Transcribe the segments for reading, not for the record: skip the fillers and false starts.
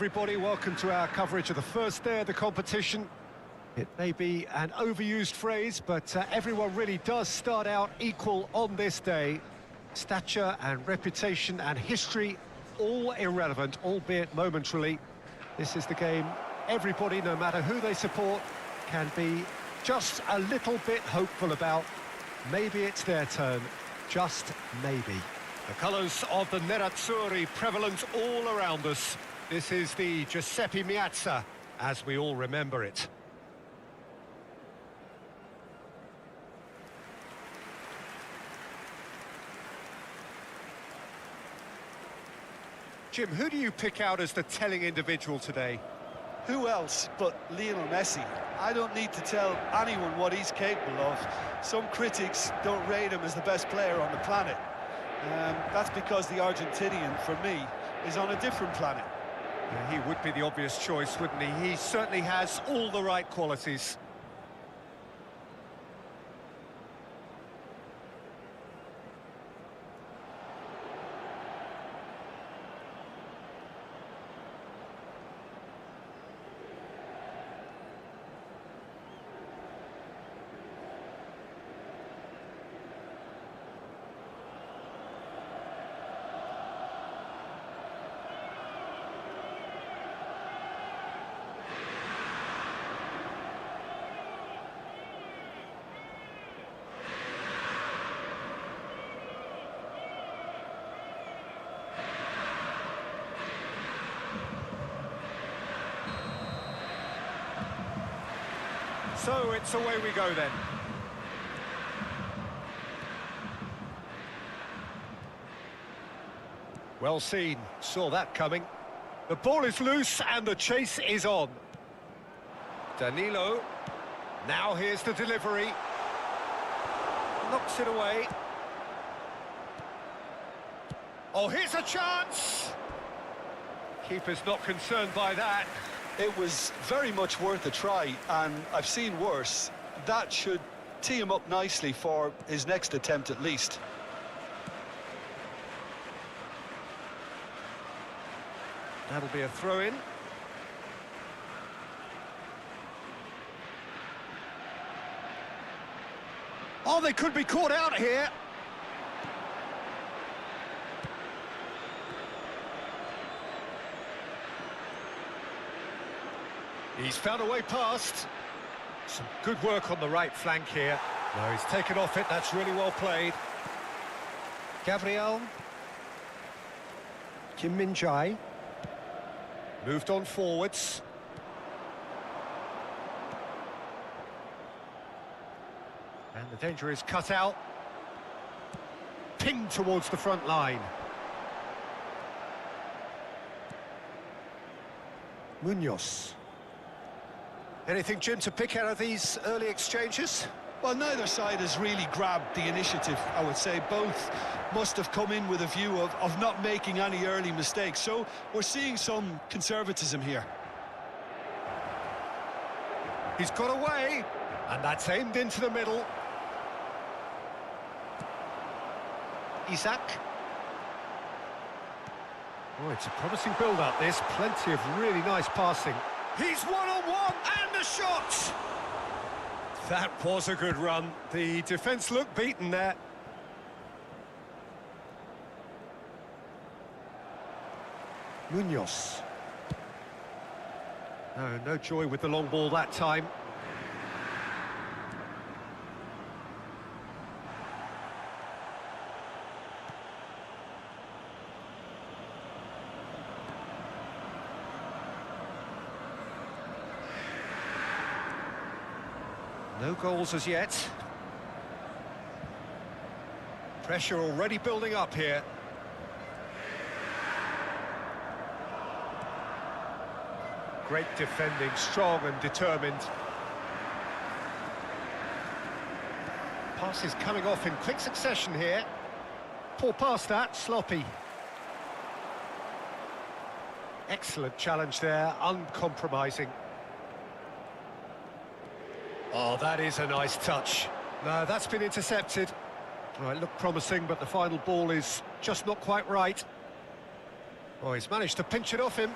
Everybody, welcome to our coverage of the first day of the competition. It may be an overused phrase, but everyone really does start out equal on this day. Stature and reputation and history, all irrelevant, albeit momentarily. This is the game everybody, no matter who they support, can be just a little bit hopeful about. Maybe it's their turn, just maybe. The colours of the Nerazzurri prevalent all around us. This is the Giuseppe Meazza, as we all remember it. Jim, who do you pick out as the telling individual today? Who else but Lionel Messi? I don't need to tell anyone what he's capable of. Some critics don't rate him as the best player on the planet. That's because the Argentinian, for me, is on a different planet. Yeah, he would be the obvious choice, wouldn't he? He certainly has all the right qualities. So it's away we go then. Well seen, saw that coming. The ball is loose and the chase is on. Danilo, now here's the delivery. Knocks it away. Oh, here's a chance! Keeper's not concerned by that. It was very much worth a try, and I've seen worse. That should tee him up nicely for his next attempt at least. That'll be a throw-in. Oh, they could be caught out here. He's found a way past. Some good work on the right flank here. No, he's taken off it. That's really well played. Gabriel. Kim Min-jae. Moved on forwards. And the danger is cut out. Pinged towards the front line. Munoz. Anything, Jim, to pick out of these early exchanges? Well, neither side has really grabbed the initiative, I would say. Both must have come in with a view of not making any early mistakes. So we're seeing some conservatism here. He's got away, and that's aimed into the middle. Isaac. Oh, it's a promising build-up, this. Plenty of really nice passing. He's one-on-one, and the shot! That was a good run. The defence looked beaten there. Munoz. No joy with the long ball that time. No goals as yet. Pressure already building up here. Great defending, strong and determined. Passes coming off in quick succession here. Poor pass that, sloppy. Excellent challenge there, uncompromising. Oh, that is a nice touch. No, that's been intercepted. Well, it looked promising, but the final ball is just not quite right. Oh, he's managed to pinch it off him.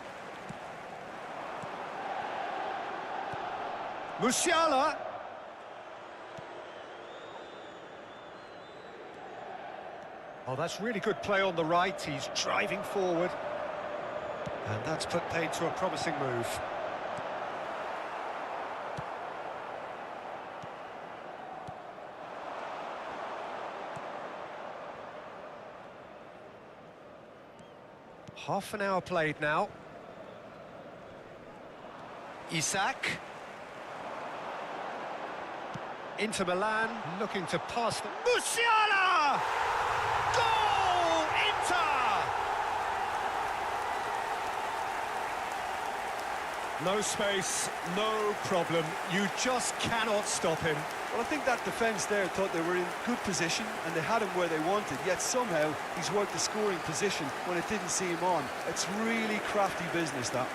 Musiala. Oh, that's really good play on the right. He's driving forward. And that's put paid to a promising move. Half an hour played now. Isak. Inter Milan looking to pass the... Musiala! Goal! Inter! No space, no problem. You just cannot stop him. Well, I think that defence there thought they were in good position and they had him where they wanted, yet somehow he's worked the scoring position when it didn't see him on. It's really crafty business, that.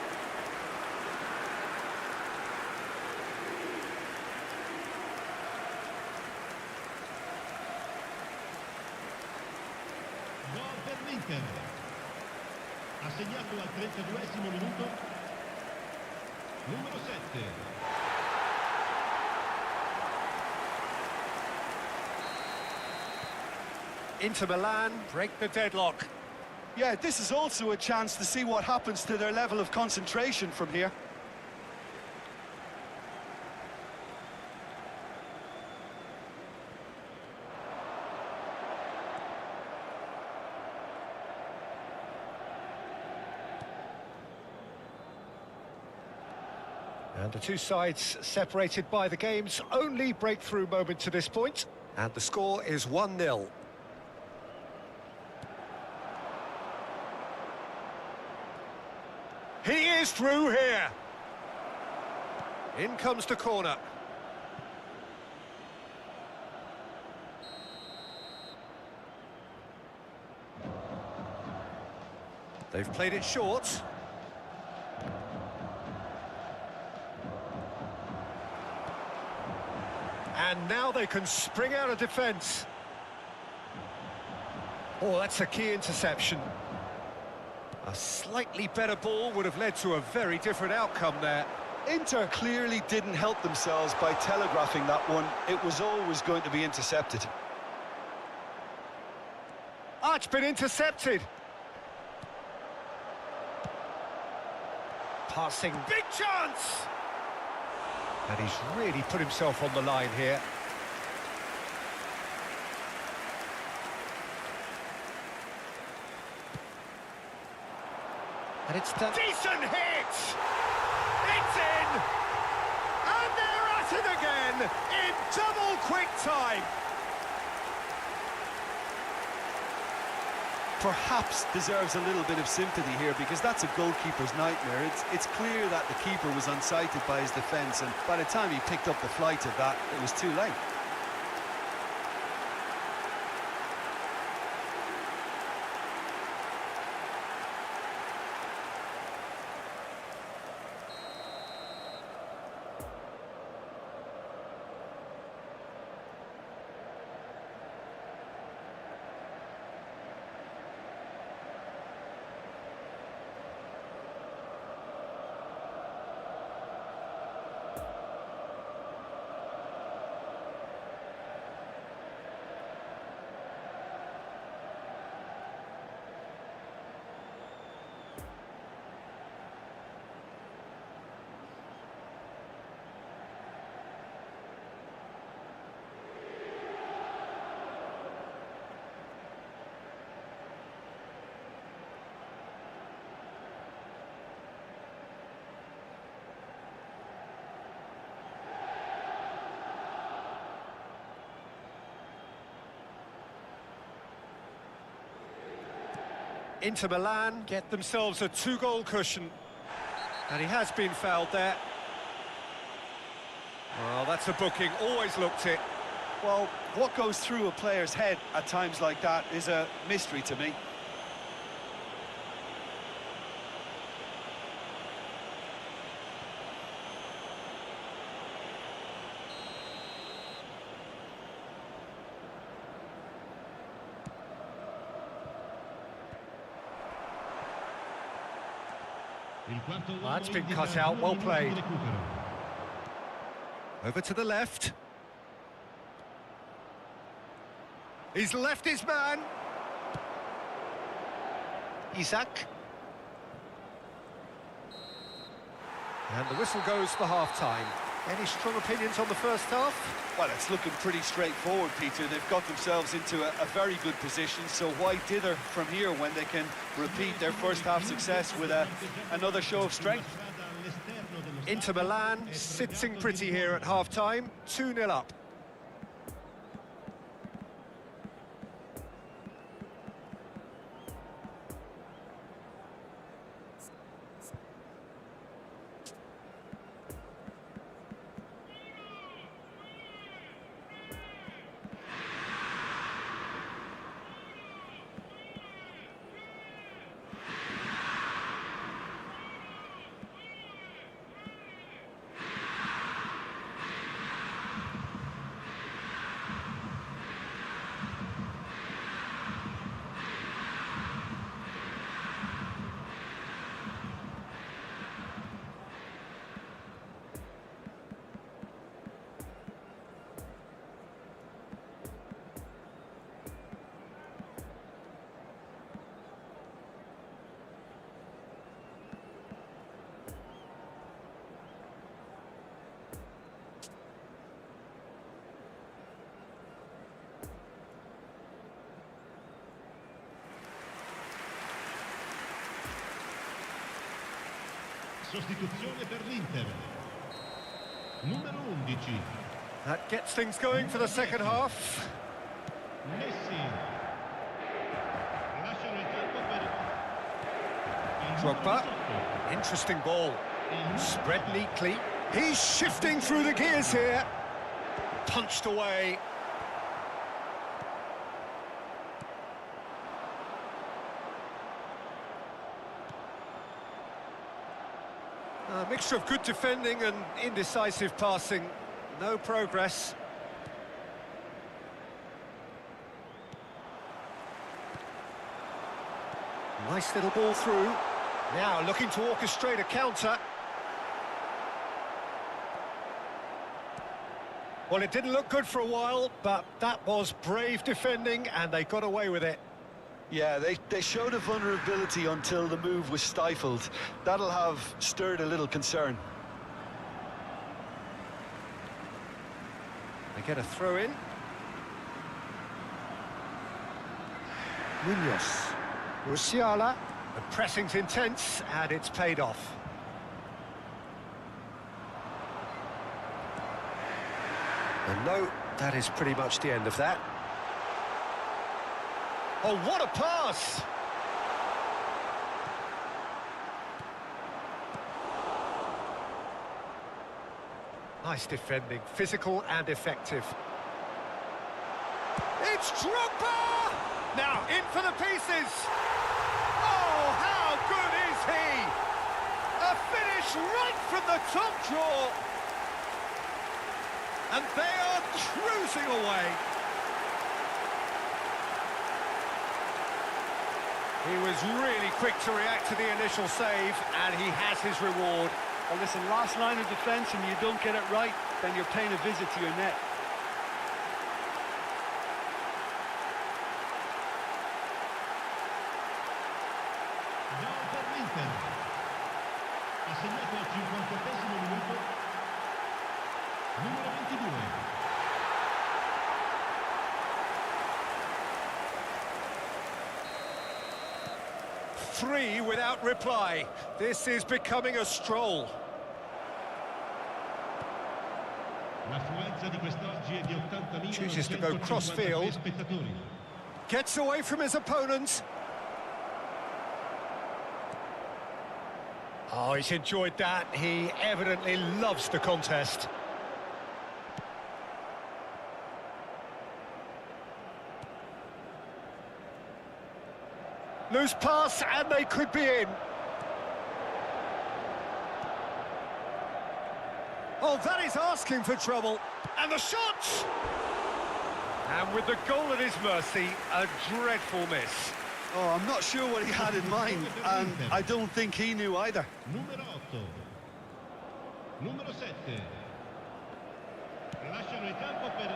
Ha segnato al 32esimo minuto numero 7. Inter Milan break the deadlock. Yeah, this is also a chance to see what happens to their level of concentration from here. And the two sides separated by the game's only breakthrough moment to this point. And the score is 1-0. He is through here. In comes the corner. They've played it short. And now they can spring out of defence. Oh, that's a key interception. A slightly better ball would have led to a very different outcome there. Inter clearly didn't help themselves by telegraphing that one. It was always going to be intercepted. Ah, it's been intercepted. Passing, big chance! And he's really put himself on the line here. And it's done. Decent hit! It's in! And they're at it again in double quick time. Perhaps deserves a little bit of sympathy here, because that's a goalkeeper's nightmare. It's clear that the keeper was unsighted by his defence, and by the time he picked up the flight of that, it was too late. Inter Milan get themselves a two-goal cushion. And he has been fouled there. Well, that's a booking, always looked it. Well, what goes through a player's head at times like that is a mystery to me. That's been cut out, well played. Over to the left. He's left his man. Isak. And the whistle goes for half-time. Any strong opinions on the first half? Well, it's looking pretty straightforward, Peter. They've got themselves into a very good position, so why dither from here when they can repeat their first half success with another show of strength? Inter Milan sitting pretty here at half-time, 2-0 up. Sostituzione per l'Inter. Numero 11. That gets things going for the second half. Messi. Lasciano il campo per il Drogba. Interesting ball. Spread neatly. He's shifting through the gears here. Punched away. A mixture of good defending and indecisive passing. No progress. Nice little ball through. Now looking to orchestrate a counter. Well, it didn't look good for a while, but that was brave defending and they got away with it. Yeah, they showed a vulnerability until the move was stifled. That'll have stirred a little concern. They get a throw in. Munoz. Musiala. The pressing's intense and it's paid off. And no, that is pretty much the end of that. Oh, what a pass! Nice defending, physical and effective. It's Drogba! Now in for the pieces! Oh, how good is he? A finish right from the top draw! And they are cruising away. He was really quick to react to the initial save, and he has his reward. Well, listen, last line of defence and you don't get it right, then you're paying a visit to your net. Gol per l'Inter. Ha segnato al 58esimo minuto. Numero 22. 3 without reply. This is becoming a stroll. L'affluenza di quest'oggi è di 80.950 Chooses to go cross-field. spettatori. Gets away from his opponents. Oh, he's enjoyed that. He evidently loves the contest. Loose pass, and they could be in. Oh, that is asking for trouble. And the shot! And with the goal at his mercy, a dreadful miss. Oh, I'm not sure what he had in mind, and I don't think he knew either. Numero 8. Numero 7. lasciano il campo per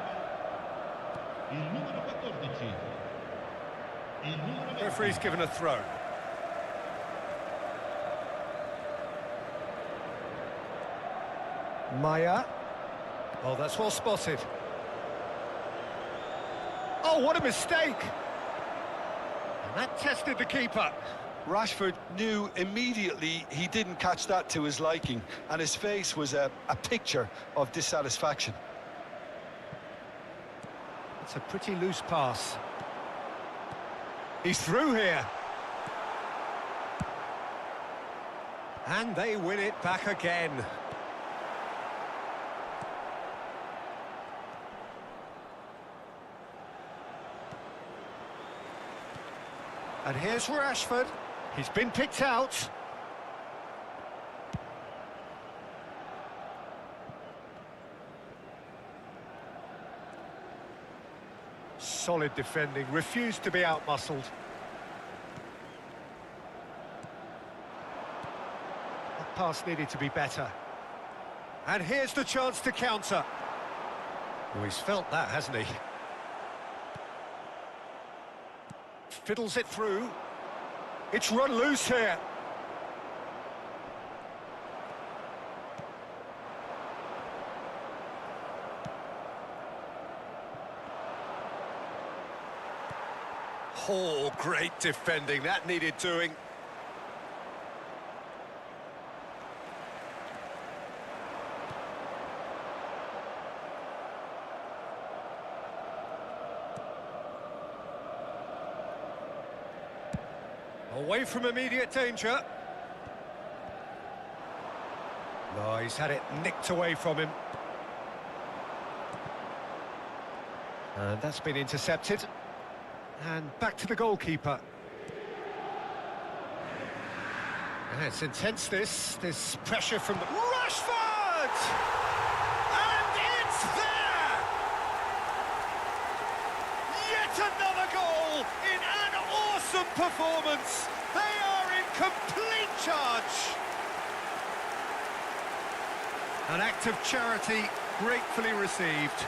il numero 14. Il numero 20. Referee's given a throw. Maya. Oh, that's well spotted. Oh, what a mistake! And that tested the keeper. Rashford knew immediately he didn't catch that to his liking, and his face was a picture of dissatisfaction. It's a pretty loose pass. He's through here. And they win it back again. And here's Rashford. He's been picked out. Solid defending, refused to be out-muscled. That pass needed to be better. And here's the chance to counter. Oh, he's felt that, hasn't he? Fiddles it through. It's run loose here. Oh, great defending. That needed doing. Away from immediate danger. No, he's had it nicked away from him. And that's been intercepted. And back to the goalkeeper. And it's intense, this pressure from the... Rashford! And it's there! Yet another goal in an awesome performance. They are in complete charge. An act of charity gratefully received.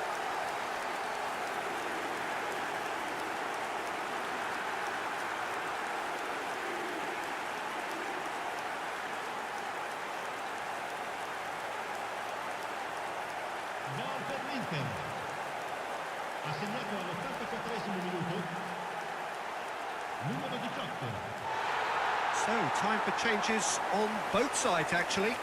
Gol per l'Inter. Ha segnato all'84esimo minuto. Numero 18. So, time for changes on both sides, actually.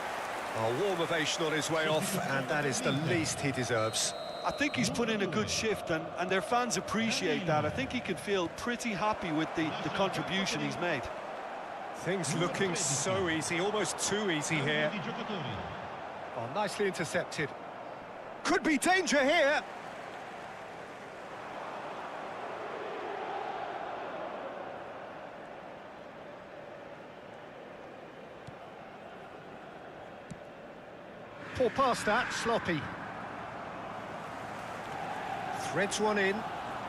A warm ovation on his way off, and that is the least he deserves. I think he's put in a good shift, and their fans appreciate that. I think he can feel pretty happy with the contribution he's made. Things looking so easy, almost too easy here. Di giocatori. Oh, nicely intercepted. Could be danger here. Poor pass that, sloppy. Threads one in,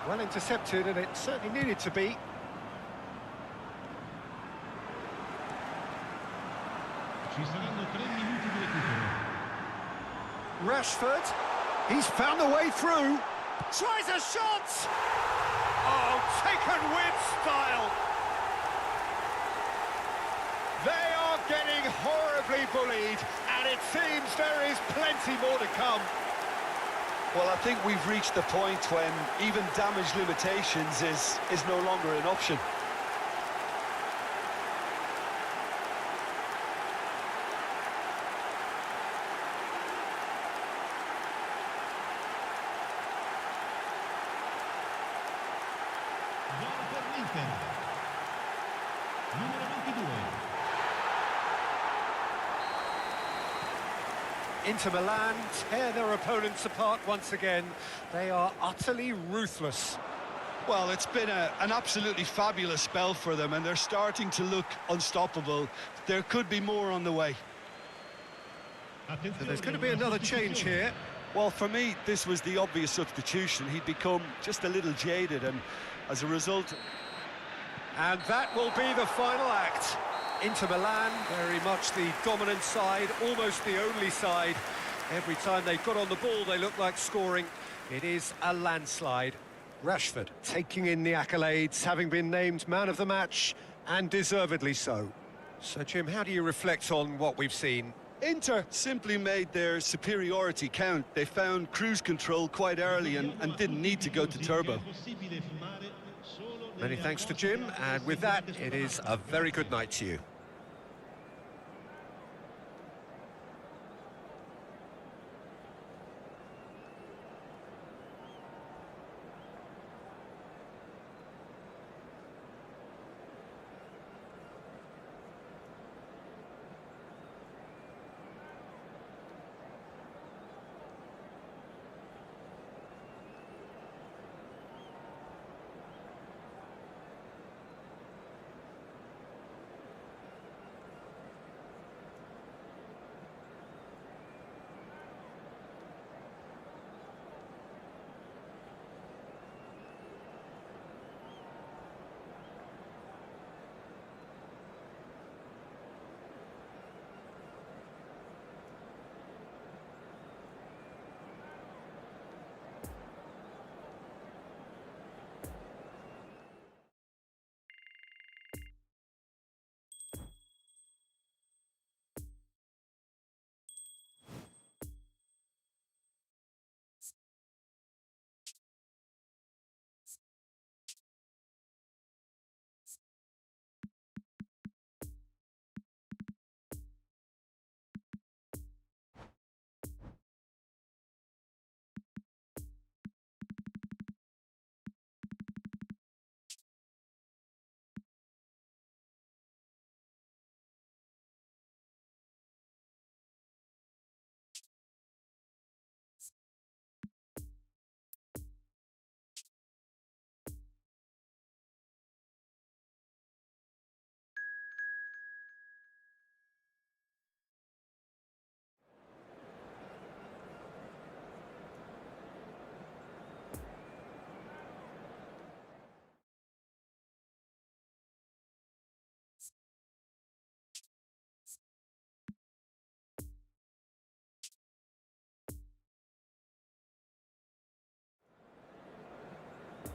well intercepted, and it certainly needed to be. Ci saranno 3 minuti di recupero. Rashford, he's found a way through. Tries a shot! Oh, taken with style. They are getting horribly bullied, and it seems there is plenty more to come. Well, I think we've reached the point when even damage limitations is no longer an option. Gol per l'Inter. Numero 22. Inter Milan tear their opponents apart once again. They are utterly ruthless. Well, it's been an absolutely fabulous spell for them, and they're starting to look unstoppable. There could be more on the way. So there's going to be another change here. Well, for me, this was the obvious substitution. He'd become just a little jaded, and as a result... And that will be the final act. Inter Milan, very much the dominant side, almost the only side. Every time they got on the ball, they looked like scoring. It is a landslide. Rashford taking in the accolades, having been named man of the match, and deservedly so. So, Jim, how do you reflect on what we've seen? Inter simply made their superiority count. They found cruise control quite early and didn't need to go to turbo. Many thanks to Jim, and with that, it is a very good night to you.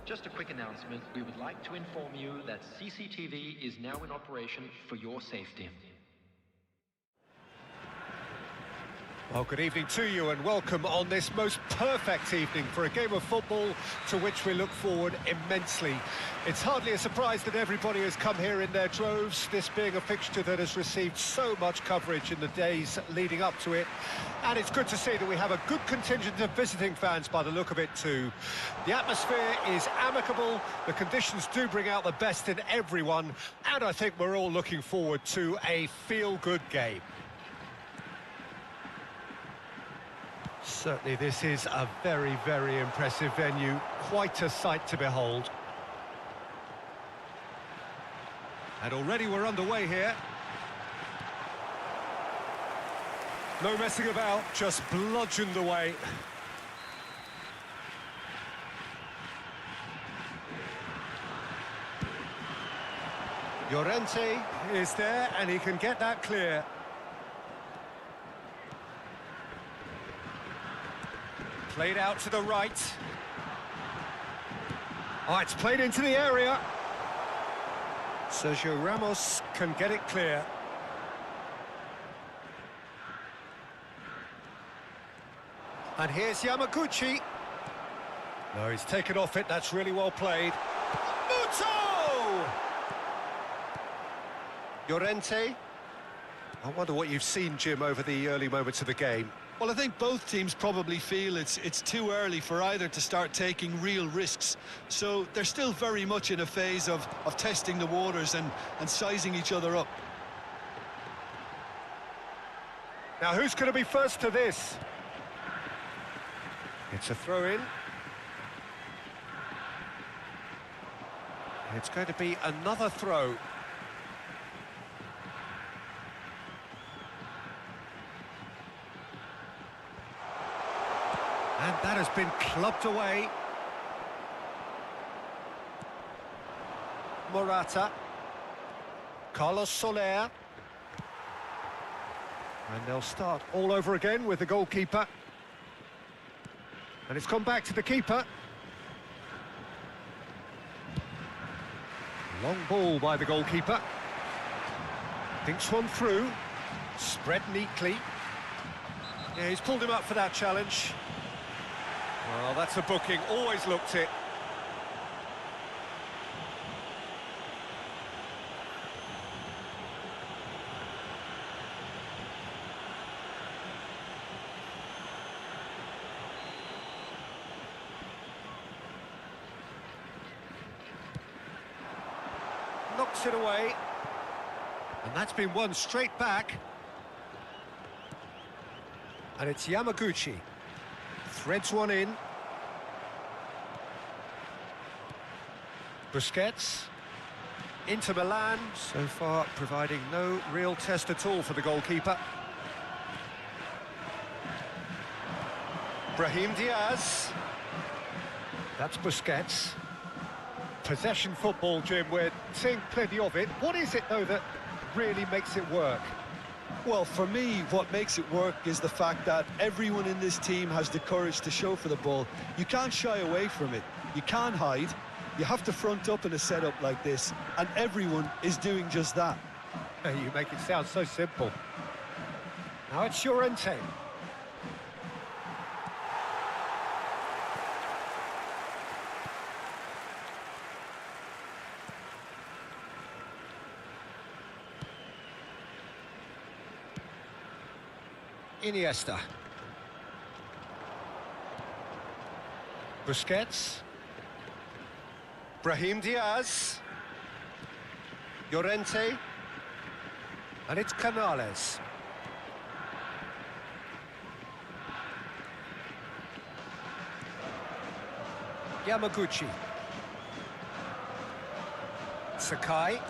Just a quick announcement. We would like to inform you that CCTV is now in operation for your safety. Well, good evening to you and welcome on this most perfect evening for a game of football to which we look forward immensely. It's hardly a surprise that everybody has come here in their droves, this being a fixture that has received so much coverage in the days leading up to it. And it's good to see that we have a good contingent of visiting fans by the look of it too. The atmosphere is amicable, the conditions do bring out the best in everyone, and I think we're all looking forward to a feel-good game. Certainly this is a very, very impressive venue, quite a sight to behold. And already we're underway here. No messing about, just bludgeoned away. Llorente is there and he can get that clear. Played out to the right. Oh, it's played into the area. Sergio Ramos can get it clear. And here's Yamaguchi. No, he's taken off it, that's really well played. Muto! Llorente. I wonder what you've seen, Jim, over the early moments of the game. Well, I think both teams probably feel it's too early for either to start taking real risks. So they're still very much in a phase of testing the waters and sizing each other up. Now, who's going to be first to this? It's a throw-in. It's going to be another throw. And that has been clubbed away. Morata. Carlos Soler. And they'll start all over again with the goalkeeper. And it's gone back to the keeper. Long ball by the goalkeeper. Thinks one through. Spread neatly. Yeah, he's pulled him up for that challenge. Well, that's a booking. Always looked it. Knocks it away. And that's been won straight back. And it's Yamaguchi. Threads one in. Busquets. Inter Milan, so far providing no real test at all for the goalkeeper. Brahim Diaz. That's Busquets. Possession football, Jim, we're seeing plenty of it. What is it, though, that really makes it work? Well, for me, what makes it work is the fact that everyone in this team has the courage to show for the ball. You can't shy away from it. You can't hide. You have to front up in a setup like this, and everyone is doing just that. You make it sound so simple. Now it's Llorente. Iniesta. Busquets. Brahim Diaz. Llorente. And it's Canales. Yamaguchi. Sakai.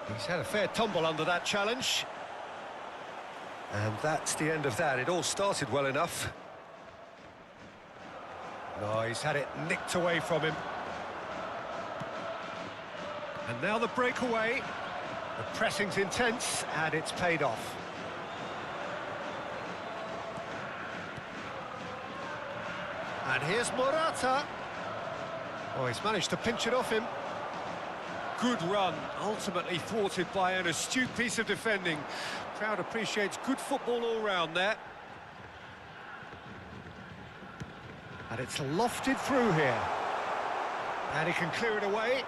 He's had a fair tumble under that challenge. And that's the end of that. It all started well enough. No, he's had it nicked away from him. And now the breakaway. The pressing's intense, and it's paid off. And here's Morata. Oh, he's managed to pinch it off him. Good run, ultimately thwarted by an astute piece of defending. Crowd appreciates good football all round there. And it's lofted through here. And he can clear it away.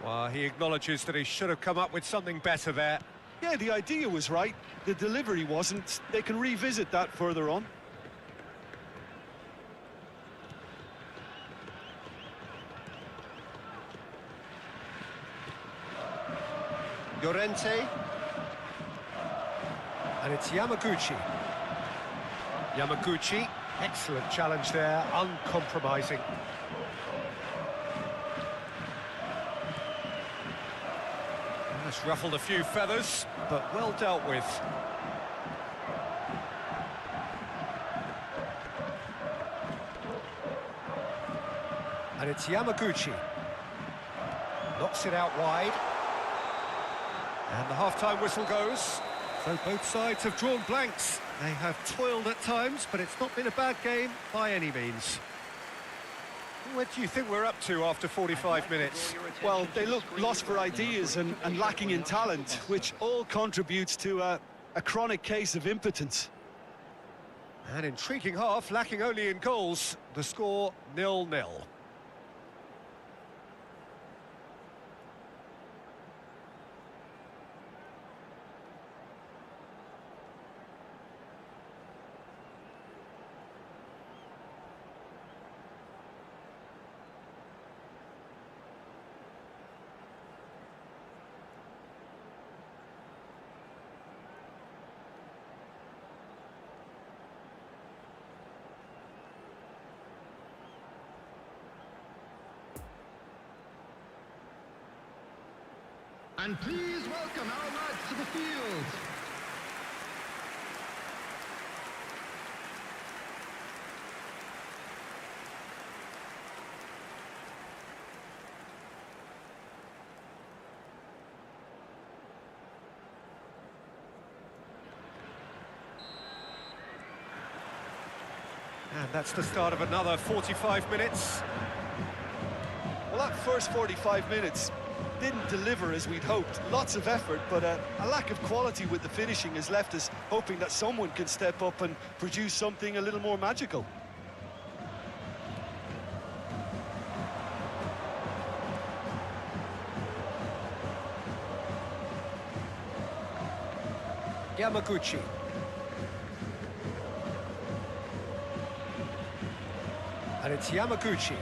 Well, he acknowledges that he should have come up with something better there. Yeah, the idea was right. The delivery wasn't. They can revisit that further on. Llorente. And it's Yamaguchi. Yamaguchi, excellent challenge there, uncompromising. That's ruffled a few feathers, but well dealt with. And it's Yamaguchi. Knocks it out wide. And the half-time whistle goes. So both sides have drawn blanks. They have toiled at times, but it's not been a bad game by any means. What do you think we're up to after 45 minutes? Well, they look lost for ideas and lacking in talent, which all contributes to a chronic case of impotence. An intriguing half, lacking only in goals. The score 0-0. And please welcome our lads to the field. And that's the start of another 45 minutes. Well, that first 45 minutes didn't deliver as we'd hoped. Lots of effort, but a lack of quality with the finishing has left us hoping that someone can step up and produce something a little more magical. Yamaguchi. And it's Yamaguchi.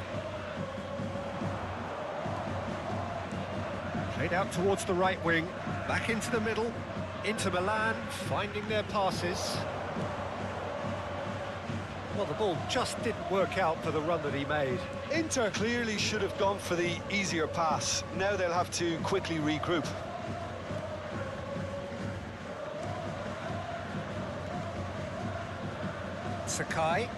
Played out towards the right wing, back into the middle, into Milan, finding their passes. Well, the ball just didn't work out for the run that he made. Inter clearly should have gone for the easier pass. Now they'll have to quickly regroup. Sakai.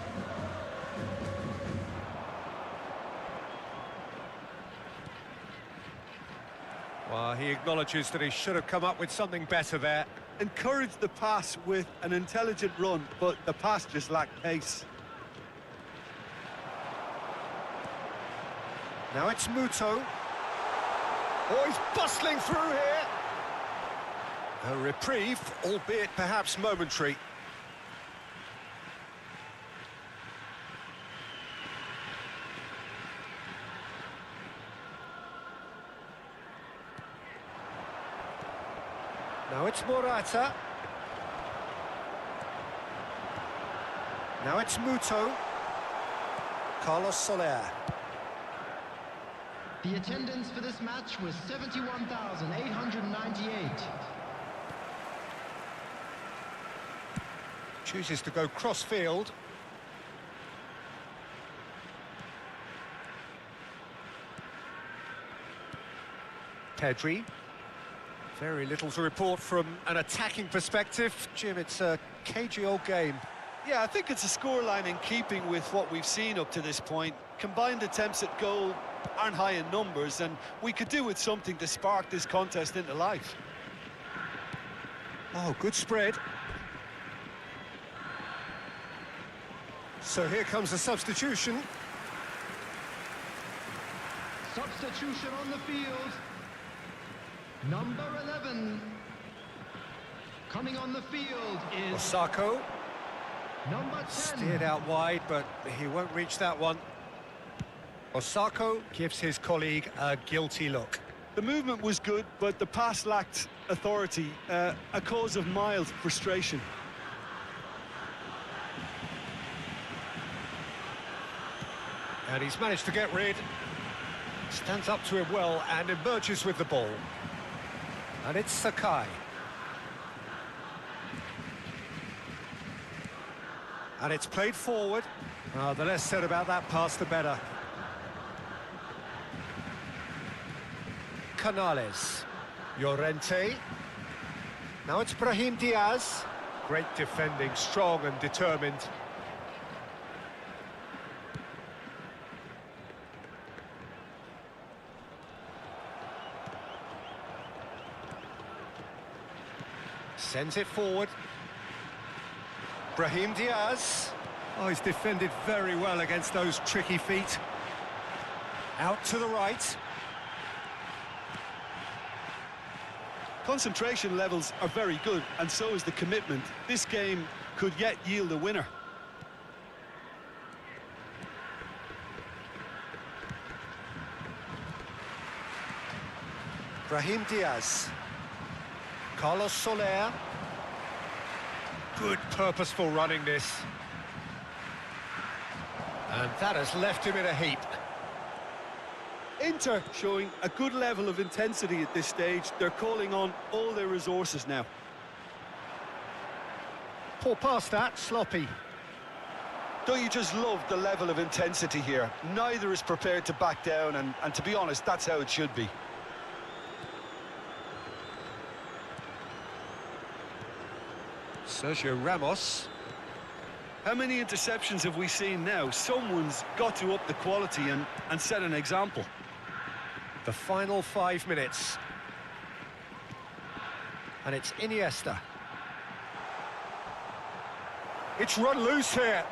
Well, he acknowledges that he should have come up with something better there. Encouraged the pass with an intelligent run, but the pass just lacked pace. Now it's Muto. Oh, he's bustling through here. A reprieve, albeit perhaps momentary. Now it's Morata. Now it's Muto. Carlos Soler. The attendance for this match was 71,898. Chooses to go cross-field. Pedri. Very little to report from an attacking perspective. Jim, it's a cagey old game. Yeah, I think it's a scoreline in keeping with what we've seen up to this point. Combined attempts at goal aren't high in numbers, and we could do with something to spark this contest into life. Oh, good spread. So here comes a substitution. Substitution on the field. Number 11. Coming on the field is Osako. number 10. Steered out wide, but he won't reach that one. Osako gives his colleague a guilty look. The movement was good, but the pass lacked authority, a cause of mild frustration. And he's managed to get rid. Stands up to him well and emerges with the ball. And it's Sakai. And it's played forward. The less said about that pass, the better. Canales. Llorente. Now it's Brahim Diaz. Great defending, strong and determined. Sends it forward. Brahim Diaz. Oh, he's defended very well against those tricky feet. Out to the right. Concentration levels are very good, and so is the commitment. This game could yet yield a winner. Brahim Diaz. Carlos Soler. Good purposeful running this. And that has left him in a heap. Inter showing a good level of intensity at this stage. They're calling on all their resources now. Poor pass that, sloppy. Don't you just love the level of intensity here? Neither is prepared to back down, and to be honest, that's how it should be. Sergio Ramos. How many interceptions have we seen now? Someone's got to up the quality and set an example. The final 5 minutes. And it's Iniesta. It's run loose here.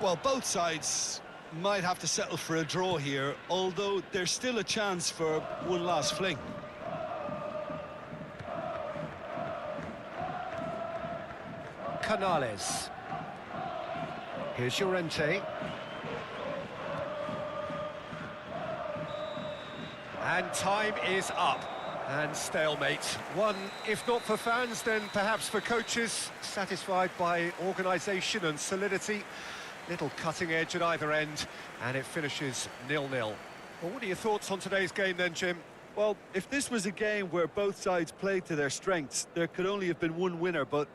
Well, both sides might have to settle for a draw here, although there's still a chance for one last fling. Canales. Here's Llorente. And time is up. And stalemate. One, if not for fans, then perhaps for coaches, satisfied by organisation and solidity. Little cutting edge at either end, and it finishes 0-0. Well, what are your thoughts on today's game then, Jim? Well, if this was a game where both sides played to their strengths, there could only have been one winner, but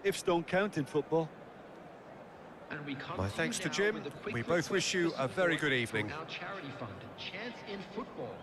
ifs don't count in football. And we come My thanks to Jim. We both wish you a very good evening. Our charity fund, Chance in Football.